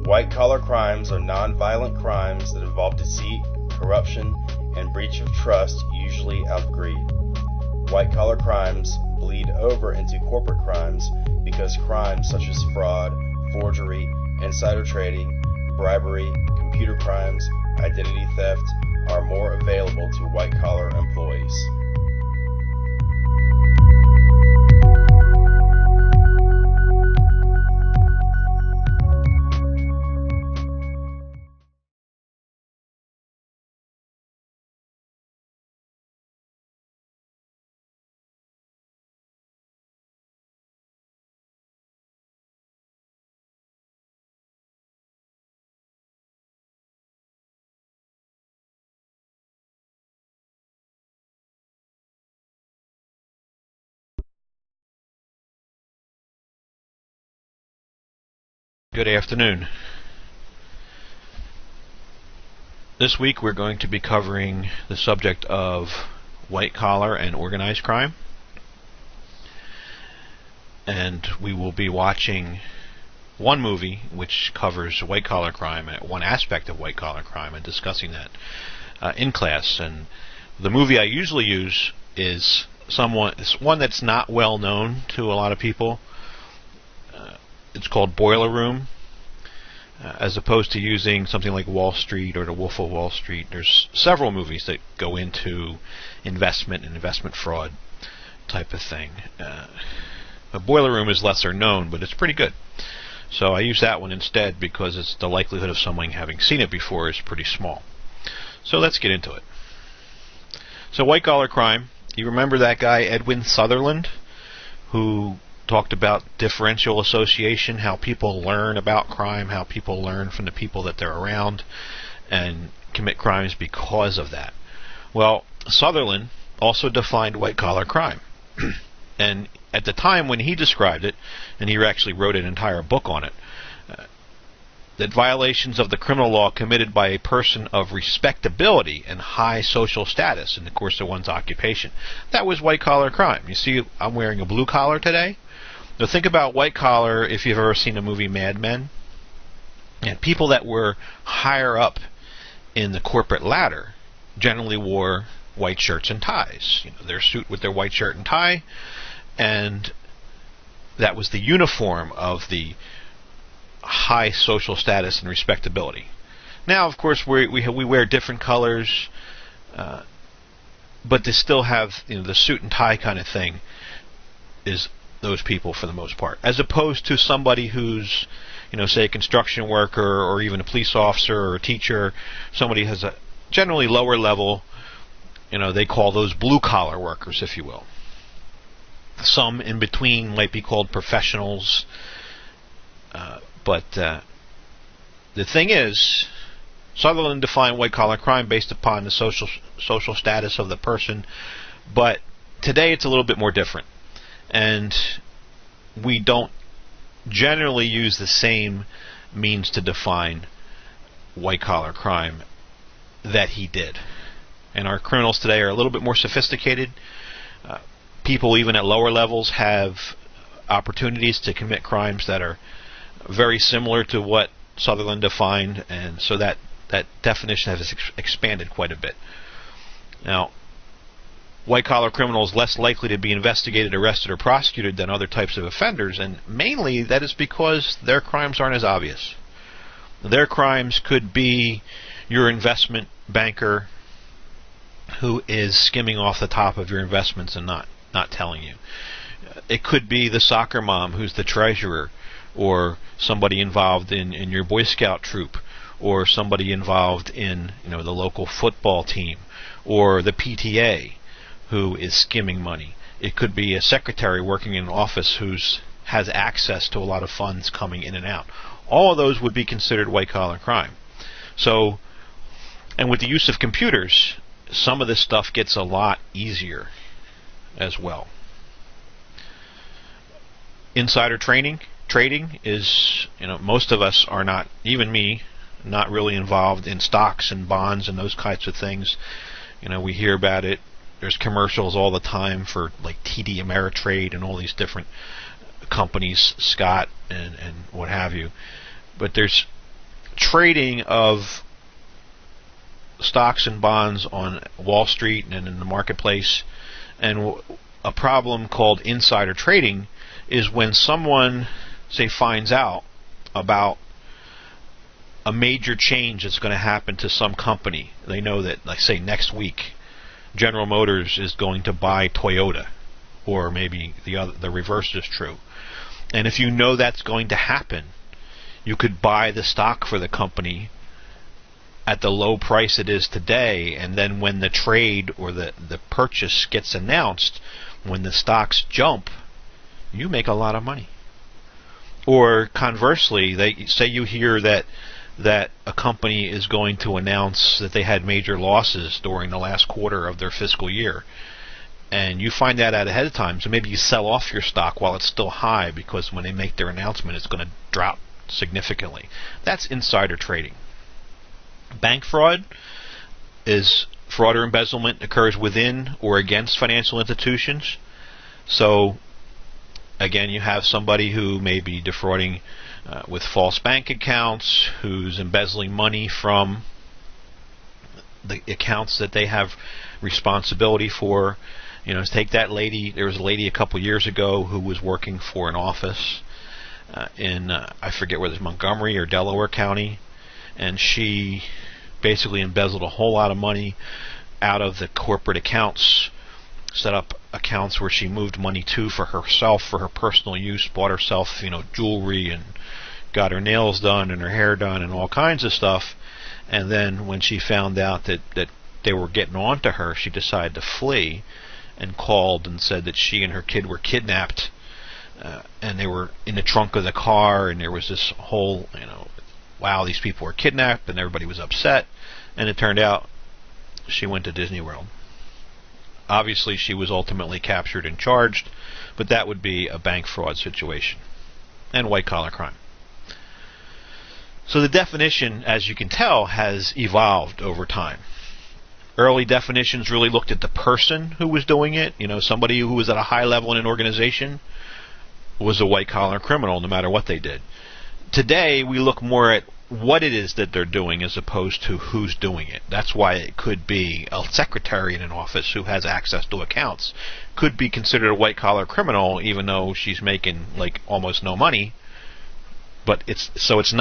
White-collar crimes are non-violent crimes that involve deceit, corruption, and breach of trust, usually out of greed. White-collar crimes bleed over into corporate crimes because crimes such as fraud, forgery, insider trading, bribery, computer crimes, identity theft are more available to white-collar employees. Good afternoon. This week we're going to be covering the subject of white-collar and organized crime. And we will be watching one movie which covers white-collar crime, one aspect of white-collar crime, and discussing that in class. And the movie I usually use is one that's not well known to a lot of people. It's called Boiler Room, as opposed to using something like Wall Street or The Wolf of Wall Street. There's several movies that go into investment and investment fraud type of thing. But Boiler Room is lesser known, but it's pretty good. So I use that one instead because the likelihood of someone having seen it before is pretty small. So let's get into it. So white-collar crime, you remember that guy Edwin Sutherland, who talked about differential association, how people learn about crime, how people learn from the people that they're around and commit crimes because of that. Well, Sutherland also defined white-collar crime. And at the time when he described it, and he actually wrote an entire book on it, that violations of the criminal law committed by a person of respectability and high social status in the course of one's occupation, that was white-collar crime. You see, I'm wearing a blue collar today. Now think about white collar if you've ever seen the movie Mad Men. And people that were higher up in the corporate ladder generally wore white shirts and ties. You know, their suit with their white shirt and tie, and that was the uniform of the high social status and respectability. Now, of course, we wear different colors, but to still have, you know, the suit and tie kind of thing is those people for the most part, as opposed to somebody who's, you know, say a construction worker or even a police officer or a teacher, somebody has a generally lower level, you know, they call those blue-collar workers, if you will. Some in between might be called professionals, but the thing is, Sutherland defined white-collar crime based upon the social status of the person, but today it's a little bit more different. And we don't generally use the same means to define white-collar crime that he did. And our criminals today are a little bit more sophisticated. People even at lower levels have opportunities to commit crimes that are very similar to what Sutherland defined, and so that definition has expanded quite a bit. Now, white-collar criminals less likely to be investigated, arrested, or prosecuted than other types of offenders, and mainly that is because their crimes aren't as obvious. Their crimes could be your investment banker who is skimming off the top of your investments and not telling you. It could be the soccer mom who's the treasurer, or somebody involved in your Boy Scout troop, or somebody involved in, you know, the local football team, or the PTA who is skimming money. It could be a secretary working in an office who has access to a lot of funds coming in and out. All of those would be considered white-collar crime. So, and with the use of computers, some of this stuff gets a lot easier as well. Insider trading is, you know, most of us are not, even me, not really involved in stocks and bonds and those types of things. You know, we hear about it. There's commercials all the time for like TD Ameritrade and all these different companies, Scott and what have you. But there's trading of stocks and bonds on Wall Street and in the marketplace, and a problem called insider trading is when someone, say, finds out about a major change that's going to happen to some company. They know that, like, say, next week General Motors is going to buy Toyota, or maybe the reverse is true. And if you know that's going to happen, you could buy the stock for the company at the low price it is today, and then when the trade or the purchase gets announced, when the stocks jump, you make a lot of money. Or conversely, they say you hear that a company is going to announce that they had major losses during the last quarter of their fiscal year, and you find that out ahead of time, so maybe you sell off your stock while it's still high, because when they make their announcement it's going to drop significantly. That's insider trading. Bank fraud is fraud or embezzlement occurs within or against financial institutions. So again, you have somebody who may be defrauding with false bank accounts, who's embezzling money from the accounts that they have responsibility for. You know, take that lady. There was a lady a couple years ago who was working for an office in I forget whether it's Montgomery or Delaware County, and she basically embezzled a whole lot of money out of the corporate accounts, set up accounts where she moved money to for herself, for her personal use, bought herself, jewelry, and got her nails done and her hair done and all kinds of stuff. And then when she found out that they were getting on to her, she decided to flee and called and said that she and her kid were kidnapped, and they were in the trunk of the car, and there was this whole, wow, these people were kidnapped, and everybody was upset. And it turned out she went to Disney World. Obviously, she was ultimately captured and charged, but that would be a bank fraud situation and white-collar crime. So the definition, as you can tell, has evolved over time. Early definitions really looked at the person who was doing it. Somebody who was at a high level in an organization was a white-collar criminal, no matter what they did. Today, we look more at what it is that they're doing as opposed to who's doing it. That's why it could be a secretary in an office who has access to accounts could be considered a white-collar criminal, even though she's making almost no money. But it's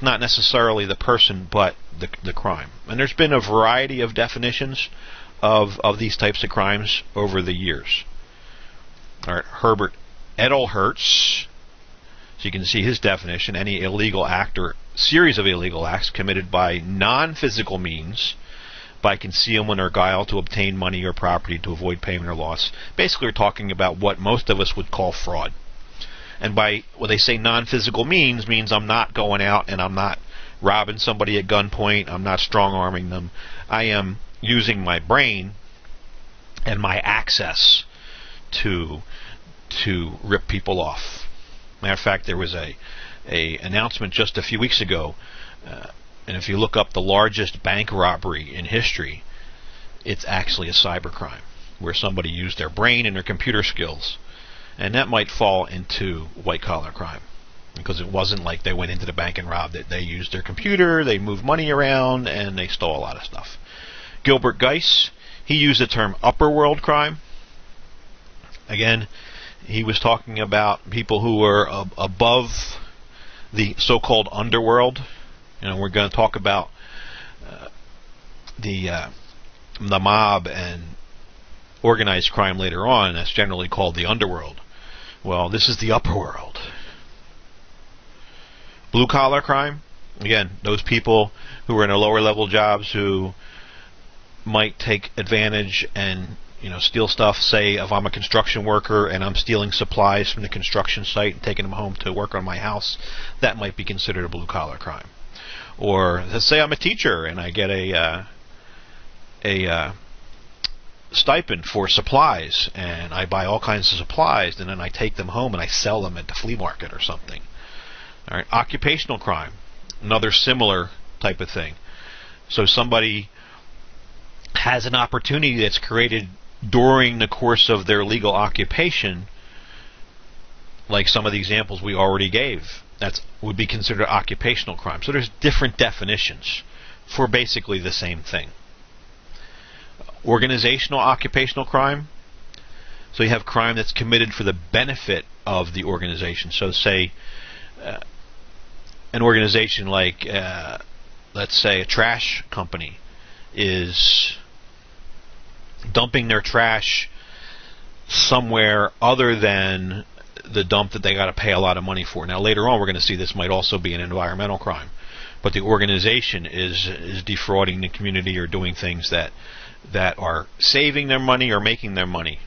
not necessarily the person, but the crime. And there's been a variety of definitions of these types of crimes over the years. All right, Herbert Edelhertz. So you can see his definition: any illegal act or series of illegal acts committed by non-physical means, by concealment or guile to obtain money or property to avoid payment or loss. Basically, we're talking about what most of us would call fraud. And by when they say non-physical means I'm not going out and I'm not robbing somebody at gunpoint, I'm not strong-arming them. I am using my brain and my access to rip people off. Matter of fact, there was a announcement just a few weeks ago, and if you look up the largest bank robbery in history, it's actually a cybercrime, where somebody used their brain and their computer skills. And that might fall into white-collar crime, because it wasn't like they went into the bank and robbed it. They used their computer, they moved money around, and they stole a lot of stuff. Gilbert Geis, he used the term upper world crime. Again, he was talking about people who were above the so-called underworld. We're going to talk about the mob and organized crime later on. That's generally called the underworld. Well, this is the upper world. Blue-collar crime, again, those people who are in lower level jobs who might take advantage and steal stuff. Say, if I'm a construction worker and I'm stealing supplies from the construction site and taking them home to work on my house, that might be considered a blue-collar crime. Or let's say I'm a teacher and I get a stipend for supplies, and I buy all kinds of supplies, and then I take them home and I sell them at the flea market or something. All right, occupational crime, another similar type of thing. So somebody has an opportunity that's created during the course of their legal occupation, like some of the examples we already gave. That would be considered occupational crime. So there's different definitions for basically the same thing. Organizational occupational crime. So you have crime that's committed for the benefit of the organization. So say an organization like, let's say, a trash company is dumping their trash somewhere other than the dump that they got to pay a lot of money for. Now later on we're going to see this might also be an environmental crime, but the organization is defrauding the community or doing things that are saving their money or making their money.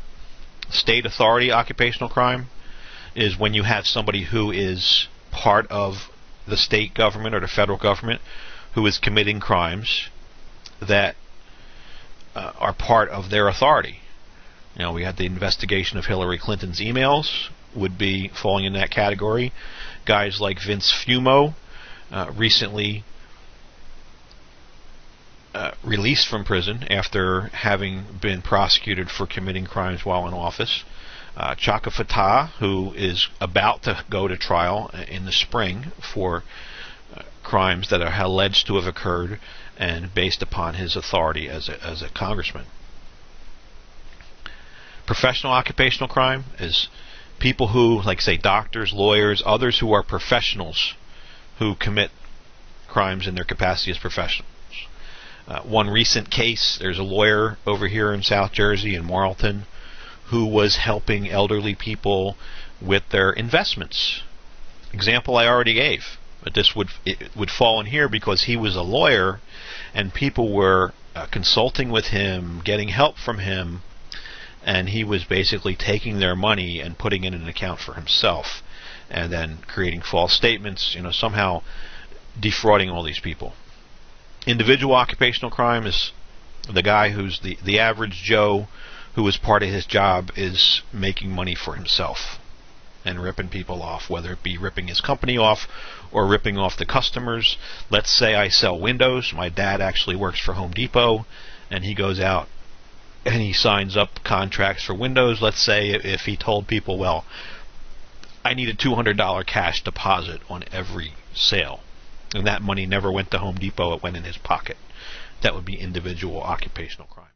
State authority occupational crime is when you have somebody who is part of the state government or the federal government who is committing crimes that are part of their authority. You know, we had the investigation of Hillary Clinton's emails, would be falling in that category. Guys like Vince Fumo, recently released from prison after having been prosecuted for committing crimes while in office. Chaka Fattah, who is about to go to trial in the spring for crimes that are alleged to have occurred and based upon his authority as a congressman. Professional occupational crime is people who, like say doctors, lawyers, others who are professionals who commit crimes in their capacity as professionals. One recent case, there's a lawyer over here in South Jersey in Marlton who was helping elderly people with their investments. Example I already gave, but it would fall in here because he was a lawyer and people were consulting with him, getting help from him, and he was basically taking their money and putting it in an account for himself and then creating false statements, you know, somehow defrauding all these people. Individual occupational crime is the guy who's the average Joe who is part of his job is making money for himself and ripping people off, whether it be ripping his company off or ripping off the customers. Let's say I sell windows. My dad actually works for Home Depot and he goes out and he signs up contracts for windows. Let's say if he told people, well, I need a $200 cash deposit on every sale, and that money never went to Home Depot, it went in his pocket. That would be individual occupational crime.